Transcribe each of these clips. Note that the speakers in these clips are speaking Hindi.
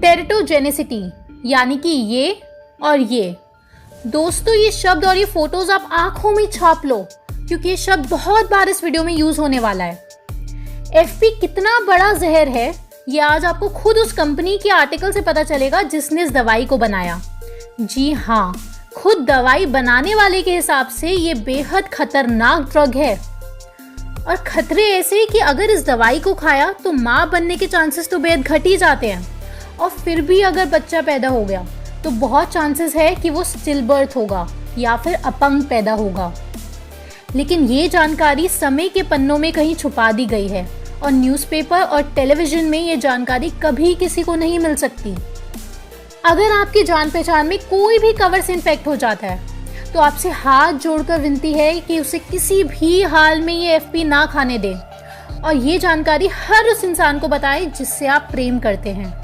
टेरेटोजेनिसिटी यानी कि ये और ये। दोस्तों ये शब्द और ये फोटोज आप आंखों में छाप लो क्योंकि ये शब्द बहुत बार इस वीडियो में यूज होने वाला है। एफपी कितना बड़ा जहर है ये आज आपको खुद उस कंपनी के आर्टिकल से पता चलेगा जिसने इस दवाई को बनाया। जी हाँ, खुद दवाई बनाने वाले के हिसाब से ये बेहद खतरनाक ड्रग है और खतरे ऐसे कि अगर इस दवाई को खाया तो माँ बनने के चांसेस तो बेहद घट ही जाते हैं और फिर भी अगर बच्चा पैदा हो गया तो बहुत चांसेस है कि वो स्टिल बर्थ होगा या फिर अपंग पैदा होगा। लेकिन ये जानकारी समय के पन्नों में कहीं छुपा दी गई है और न्यूज़पेपर और टेलीविजन में ये जानकारी कभी किसी को नहीं मिल सकती। अगर आपकी जान पहचान में कोई भी कवर से इन्फेक्ट हो जाता है तो आपसे हाथ जोड़कर विनती है कि उसे किसी भी हाल में ये एफपी ना खाने दें और ये जानकारी हर उस इंसान को बताएं जिससे आप प्रेम करते हैं।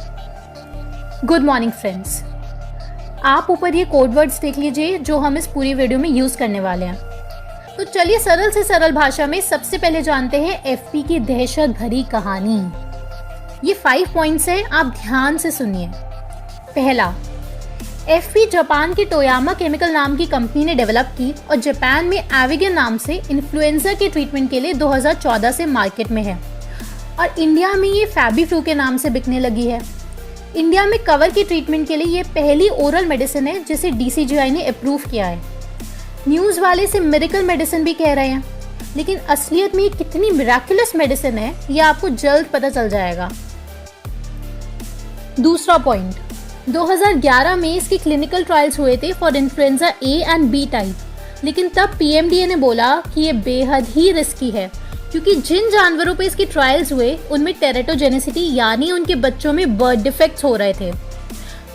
गुड मॉर्निंग फ्रेंड्स, आप ऊपर ये कोड वर्ड्स देख लीजिए जो हम इस पूरी वीडियो में यूज करने वाले हैं। तो चलिए सरल से सरल भाषा में सबसे पहले जानते हैं एफपी की दहशत भरी कहानी। ये 5 पॉइंट्स है, आप ध्यान से सुनिए। पहला, एफपी जापान की टोयामा केमिकल नाम की कंपनी ने डेवलप की और जापान में एविगन नाम से इन्फ्लुएंजा के ट्रीटमेंट के लिए 2014 से मार्केट में है और इंडिया में ये फैबीफ्लू के नाम से बिकने लगी है। इंडिया में कवर की ट्रीटमेंट के लिए ये पहली ओरल मेडिसिन है जिसे डीसीजीआई ने अप्रूव किया है। न्यूज़ वाले इसे मिरेकल मेडिसिन भी कह रहे हैं, लेकिन असलियत में ये कितनी मिराकुलस मेडिसिन है ये आपको जल्द पता चल जाएगा। दूसरा पॉइंट, 2011 में इसकी क्लिनिकल ट्रायल्स हुए थे for influenza A and B type, लेकिन तब पीएमडीए ने बोला कि ये बेहद ही रिस्की है क्योंकि जिन जानवरों पे इसके ट्रायल्स हुए उनमें टेरेटोजेनिसिटी यानी उनके बच्चों में बर्थ डिफेक्ट्स हो रहे थे।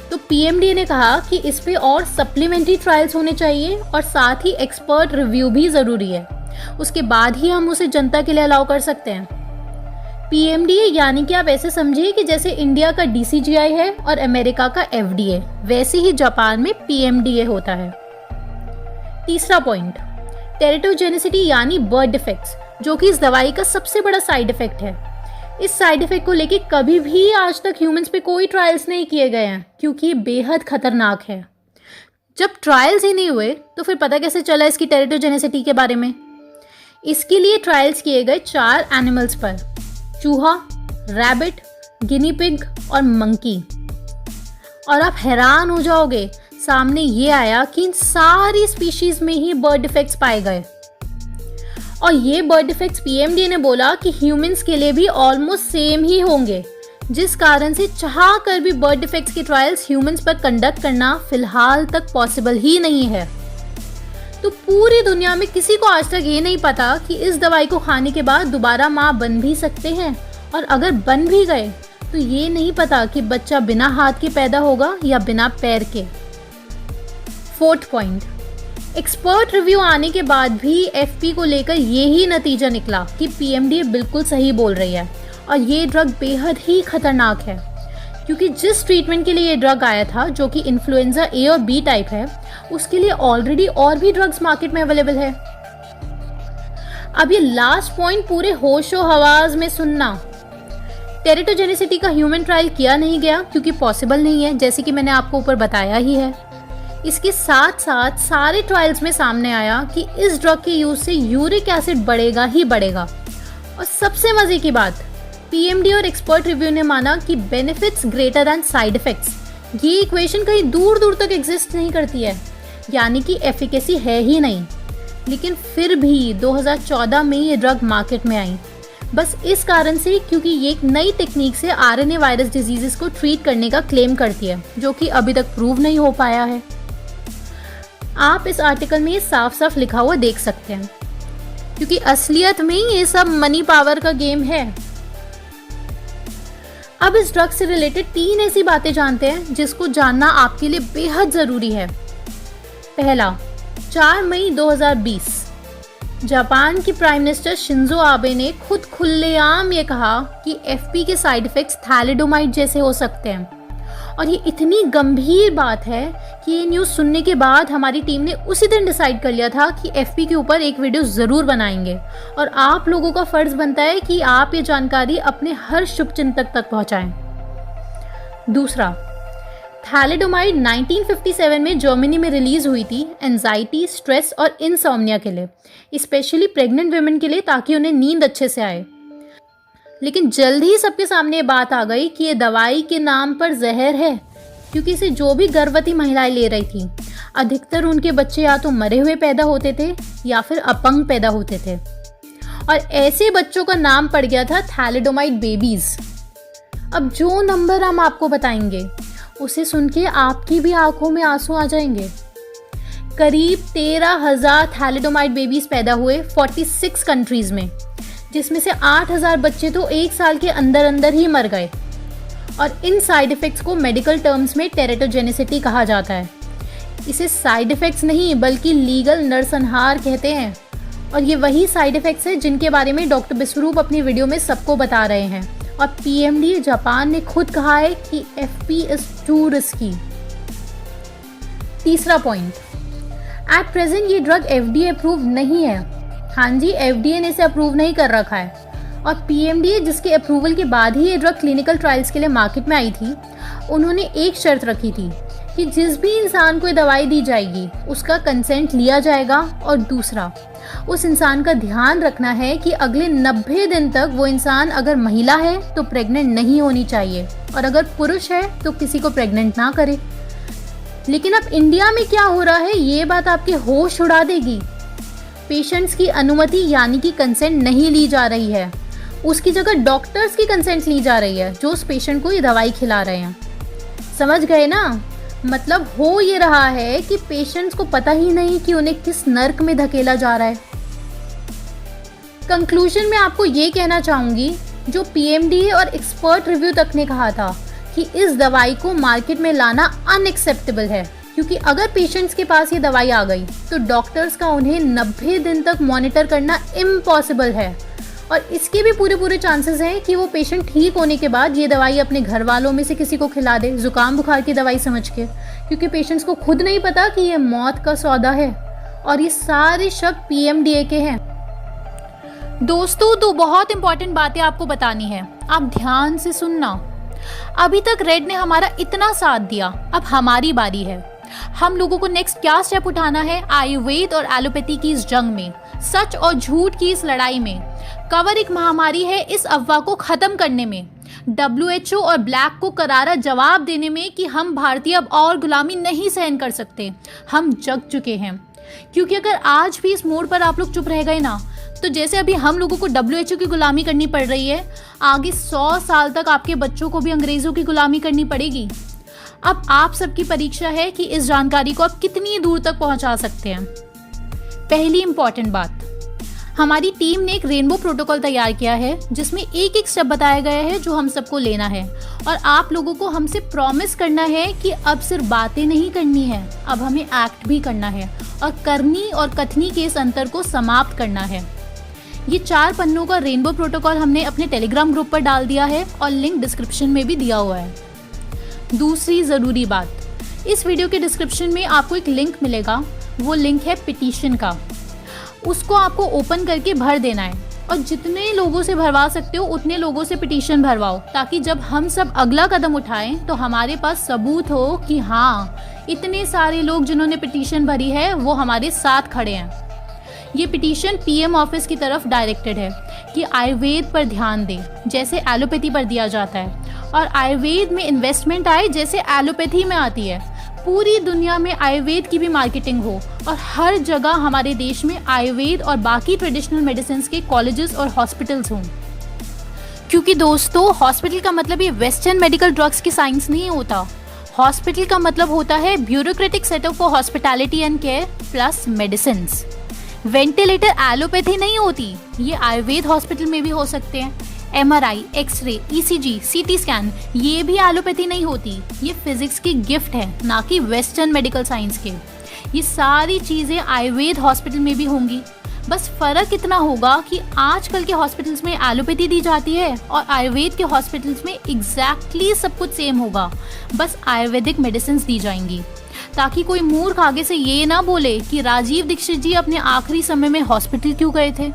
तो पीएमडीए ने कहा कि इस पे और सप्लीमेंट्री ट्रायल्स होने चाहिए और साथ ही एक्सपर्ट रिव्यू भी ज़रूरी है, उसके बाद ही हम उसे जनता के लिए अलाउ कर सकते हैं। पीएमडीए यानी कि आप ऐसे समझिए कि जैसे इंडिया का डीसीजीआई है और अमेरिका का एफडीए, वैसे ही जापान में पीएमडीए होता है। तीसरा पॉइंट, टेरेटोजेनिसिटी यानी बर्थ डिफेक्ट्स, जो कि इस दवाई का सबसे बड़ा साइड इफेक्ट है। इस साइड इफेक्ट को लेके कभी भी आज तक ह्यूमंस पे कोई ट्रायल्स नहीं किए गए हैं क्योंकि ये बेहद खतरनाक है। जब ट्रायल्स ही नहीं हुए तो फिर पता कैसे चला इसकी टेरेटोजेनिसिटी के बारे में? इसके लिए ट्रायल्स किए गए 4 एनिमल्स पर, चूहा, रैबिट, गिनी पिग और मंकी। और आप हैरान हो जाओगे, सामने ये आया कि इन सारी स्पीशीज में ही बर्थ डिफेक्ट्स पाए गए और ये बर्थ डिफेक्ट्स पीएमडीए ने बोला कि ह्यूमंस के लिए भी ऑलमोस्ट सेम ही होंगे, जिस कारण से चाह कर भी बर्थ डिफेक्ट्स की ट्रायल्स ह्यूमंस पर कंडक्ट करना फिलहाल तक पॉसिबल ही नहीं है। तो पूरी दुनिया में किसी को आज तक ये नहीं पता कि इस दवाई को खाने के बाद दोबारा माँ बन भी सकते हैं और अगर बन भी गए तो ये नहीं पता कि बच्चा बिना हाथ के पैदा होगा या बिना पैर के। 4th पॉइंट, एक्सपर्ट रिव्यू आने के बाद भी एफपी को लेकर ये ही नतीजा निकला कि पीएमडीए बिल्कुल सही बोल रही है और ये ड्रग बेहद ही खतरनाक है क्योंकि जिस ट्रीटमेंट के लिए ये ड्रग आया था, जो कि इन्फ्लुएंजा ए और बी टाइप है, उसके लिए ऑलरेडी और भी ड्रग्स मार्केट में अवेलेबल है। अब ये लास्ट पॉइंट पूरे होशो हवास में सुनना। टेरेटोजेनिसिटी का ह्यूमन ट्रायल किया नहीं गया क्योंकि पॉसिबल नहीं है, जैसे कि मैंने आपको ऊपर बताया ही है। इसके साथ साथ सारे ट्रायल्स में सामने आया कि इस ड्रग के यूज से यूरिक एसिड बढ़ेगा ही बढ़ेगा और सबसे मजे की बात, पीएमडी और एक्सपर्ट रिव्यू ने माना कि benefits greater than side effects. ये इक्वेशन कहीं दूर दूर तक एग्जिस्ट नहीं करती है, यानी कि एफिकेसी है ही नहीं। लेकिन फिर भी 2014 में ये ड्रग मार्केट में आई, बस इस कारण से क्योंकि ये एक नई टेक्निक से आरएनए वायरस डिजीजेस को ट्रीट करने का क्लेम करती है, जो कि अभी तक प्रूव नहीं हो पाया है। आप इस आर्टिकल में ये साफ साफ लिखा हुआ देख सकते हैं क्योंकि असलियत में ये सब मनी पावर का गेम है। अब इस ड्रग से रिलेटेड 3 ऐसी बातें जानते हैं जिसको जानना आपके लिए बेहद जरूरी है। पहला, 4 मई 2020 जापान की प्राइम मिनिस्टर शिंजो आबे ने खुद खुलेआम ये कहा कि एफपी के साइड इफेक्ट्स थैलिडोमाइड जैसे हो सकते हैं और ये इतनी गंभीर बात है कि ये न्यूज़ सुनने के बाद हमारी टीम ने उसी दिन डिसाइड कर लिया था कि एफपी के ऊपर एक वीडियो ज़रूर बनाएंगे और आप लोगों का फ़र्ज़ बनता है कि आप ये जानकारी अपने हर शुभचिंतक तक पहुंचाएं। दूसरा, थैलिडोमाइड 1957 में जर्मनी में रिलीज हुई थी एंजाइटी, स्ट्रेस और इंसोम्निया के लिए, स्पेशली प्रेग्नेंट वुमेन के लिए, ताकि उन्हें नींद अच्छे से आए। लेकिन जल्द ही सबके सामने ये बात आ गई कि ये दवाई के नाम पर जहर है, क्योंकि इसे जो भी गर्भवती महिलाएं ले रही थी, अधिकतर उनके बच्चे या तो मरे हुए पैदा होते थे या फिर अपंग पैदा होते थे, और ऐसे बच्चों का नाम पड़ गया था थैलिडोमाइड बेबीज। अब जो नंबर हम आपको बताएंगे उसे सुन के आपकी भी आंखों में आंसू आ जाएंगे। करीब 13,000 थैलिडोमाइड बेबीज पैदा हुए 46 कंट्रीज में, जिसमें से 8,000 बच्चे तो 1 साल के अंदर अंदर ही मर गए। और इन साइड इफ़ेक्ट्स को मेडिकल टर्म्स में टेरेटोजेनिसिटी कहा जाता है। इसे साइड इफ़ेक्ट्स नहीं बल्कि लीगल नरसंहार कहते हैं। और ये वही साइड इफ़ेक्ट्स हैं जिनके बारे में डॉक्टर बिस्वरूप अपनी वीडियो में सबको बता रहे हैं। और PMDA जापान ने खुद कहा है कि FP इज टू रिस्की। तीसरा पॉइंट, एट प्रेजेंट ये ड्रग FDA अप्रूव नहीं है। हाँ जी, FDA ने इसे अप्रूव नहीं कर रखा है। और PMDA जिसके अप्रूवल के बाद ही ये ड्रग क्लिनिकल ट्रायल्स के लिए मार्केट में आई थी, उन्होंने एक शर्त रखी थी कि जिस भी इंसान को ये दवाई दी जाएगी उसका कंसेंट लिया जाएगा, और दूसरा, उस इंसान का ध्यान रखना है कि अगले 90 दिन तक वो इंसान अगर महिला है तो प्रेग्नेंट नहीं होनी चाहिए, और अगर पुरुष है तो किसी को प्रेग्नेंट ना करे। लेकिन अब इंडिया में क्या हो रहा है, ये बात आपके होश उड़ा देगी। पेशेंट्स की अनुमति यानी कि कंसेंट नहीं ली जा रही है, उसकी जगह डॉक्टर्स की कंसेंट ली जा रही है जो उस पेशेंट को ये दवाई खिला रहे हैं। समझ गए ना? मतलब हो ये रहा है कि पेशेंट्स को पता ही नहीं कि उन्हें किस नर्क में धकेला जा रहा है। कंक्लूजन में आपको ये कहना चाहूंगी, जो PMDA और एक्सपर्ट रिव्यू तक ने कहा था कि इस दवाई को मार्केट में लाना अनएक्सेप्टेबल है, क्योंकि अगर पेशेंट्स के पास ये दवाई आ गई तो डॉक्टर्स का उन्हें 90 दिन तक मॉनिटर करना इम्पॉसिबल है, और इसके भी पूरे चांसेस हैं कि वो पेशेंट ठीक होने के बाद ये दवाई अपने घर वालों में से किसी को खिला दे, जुकाम बुखार की दवाई समझ के, क्योंकि पेशेंट्स को खुद नहीं पता कि ये मौत का सौदा है। और ये सारे शब्द PMDA के हैं। दोस्तों, दो बहुत इंपॉर्टेंट बातें आपको बतानी है, आप ध्यान से सुनना। अभी तक रेड ने हमारा इतना साथ दिया, अब हमारी बारी है। हम लोगों को नेक्स्ट क्या स्टेप उठाना है आयुर्वेद और एलोपैथी की इस जंग में, सच और झूठ की इस लड़ाई में। कवर एक महामारी है इस अफवाह को खत्म करने में, WHO और ब्लैक को करारा जवाब देने में कि हम भारतीय अब और गुलामी नहीं सहन कर सकते, हम जग चुके हैं। क्योंकि अगर आज भी इस मोड़ पर आप लोग चुप रह गए ना, तो जैसे अभी हम लोगों को WHO की गुलामी करनी पड़ रही है, आगे 100 साल तक आपके बच्चों को भी अंग्रेजों की गुलामी करनी पड़ेगी। अब आप सबकी परीक्षा है कि इस जानकारी को आप कितनी दूर तक पहुंचा सकते हैं। पहली इंपॉर्टेंट बात, हमारी टीम ने एक रेनबो प्रोटोकॉल तैयार किया है जिसमें एक स्टेप बताया गया है जो हम सबको लेना है, और आप लोगों को हमसे प्रॉमिस करना है कि अब सिर्फ बातें नहीं करनी है, अब हमें एक्ट भी करना है, और करनी और कथनी के इस अंतर को समाप्त करना है। ये 4 पन्नों का रेनबो प्रोटोकॉल हमने अपने टेलीग्राम ग्रुप पर डाल दिया है और लिंक डिस्क्रिप्शन में भी दिया हुआ है। दूसरी ज़रूरी बात, इस वीडियो के डिस्क्रिप्शन में आपको एक लिंक मिलेगा, वो लिंक है पिटीशन का। उसको आपको ओपन करके भर देना है, और जितने लोगों से भरवा सकते हो उतने लोगों से पिटीशन भरवाओ, ताकि जब हम सब अगला कदम उठाएं तो हमारे पास सबूत हो कि हाँ, इतने सारे लोग जिन्होंने पिटीशन भरी है वो हमारे साथ खड़े हैं। ये पिटीशन PM ऑफिस की तरफ डायरेक्टेड है कि आयुर्वेद पर ध्यान दें जैसे एलोपैथी पर दिया जाता है, और आयुर्वेद में इन्वेस्टमेंट आए जैसे एलोपैथी में आती है। पूरी दुनिया में आयुर्वेद की भी मार्केटिंग हो, और हर जगह हमारे देश में आयुर्वेद और बाकी ट्रेडिशनल मेडिसिन के कॉलेजेस और हॉस्पिटल्स हों। क्योंकि दोस्तों, हॉस्पिटल का मतलब ये वेस्टर्न मेडिकल ड्रग्स की साइंस नहीं होता। हॉस्पिटल का मतलब होता है bureaucratic setup for hospitality and care plus medicine. Ventilator allopathy नहीं होती, ये आयुर्वेद हॉस्पिटल में भी हो सकते हैं। MRI, x ray, ECG, CT scan, ये भी एलोपैथी नहीं होती, ये फिजिक्स की गिफ्ट है, ना कि वेस्टर्न मेडिकल साइंस के। ये सारी चीज़ें आयुर्वेद हॉस्पिटल में भी होंगी। बस फ़र्क इतना होगा कि आजकल के हॉस्पिटल्स में एलोपैथी दी जाती है और आयुर्वेद के हॉस्पिटल्स में एग्जैक्टली सब कुछ सेम होगा, बस आयुर्वेदिक मेडिसिन दी जाएंगी, ताकि कोई मूर्ख आगे से ये ना बोले कि राजीव दीक्षित जी अपने आखिरी समय में हॉस्पिटल क्यों गए थे।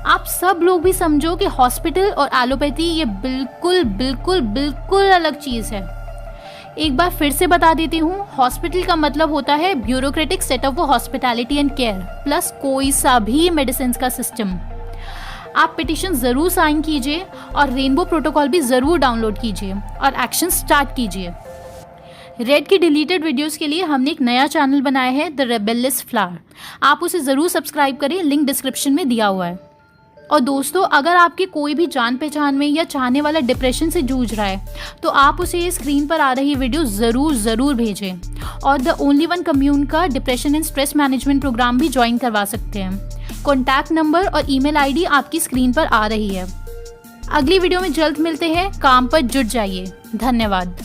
आप सब लोग भी समझो कि हॉस्पिटल और एलोपैथी ये बिल्कुल बिल्कुल बिल्कुल अलग चीज़ है। एक बार फिर से बता देती हूँ, हॉस्पिटल का मतलब होता है bureaucratic setup for hospitality and care plus कोई सा भी मेडिसिन का सिस्टम। आप पिटिशन ज़रूर साइन कीजिए और रेनबो प्रोटोकॉल भी ज़रूर डाउनलोड कीजिए और एक्शन स्टार्ट कीजिए। रेड की डिलीटेड वीडियोस के लिए हमने एक नया चैनल बनाया है, द रेबेलियस फ्लावर। आप उसे ज़रूर सब्सक्राइब करें, लिंक डिस्क्रिप्शन में दिया हुआ है। और दोस्तों, अगर आपके कोई भी जान पहचान में या चाहने वाला डिप्रेशन से जूझ रहा है तो आप उसे ये स्क्रीन पर आ रही वीडियो ज़रूर भेजें। और द ओनली वन कम्यून का depression and stress management program भी ज्वाइन करवा सकते हैं। कॉन्टैक्ट नंबर और ईमेल आईडी आपकी स्क्रीन पर आ रही है। अगली वीडियो में जल्द मिलते हैं। काम पर जुट जाइए। धन्यवाद।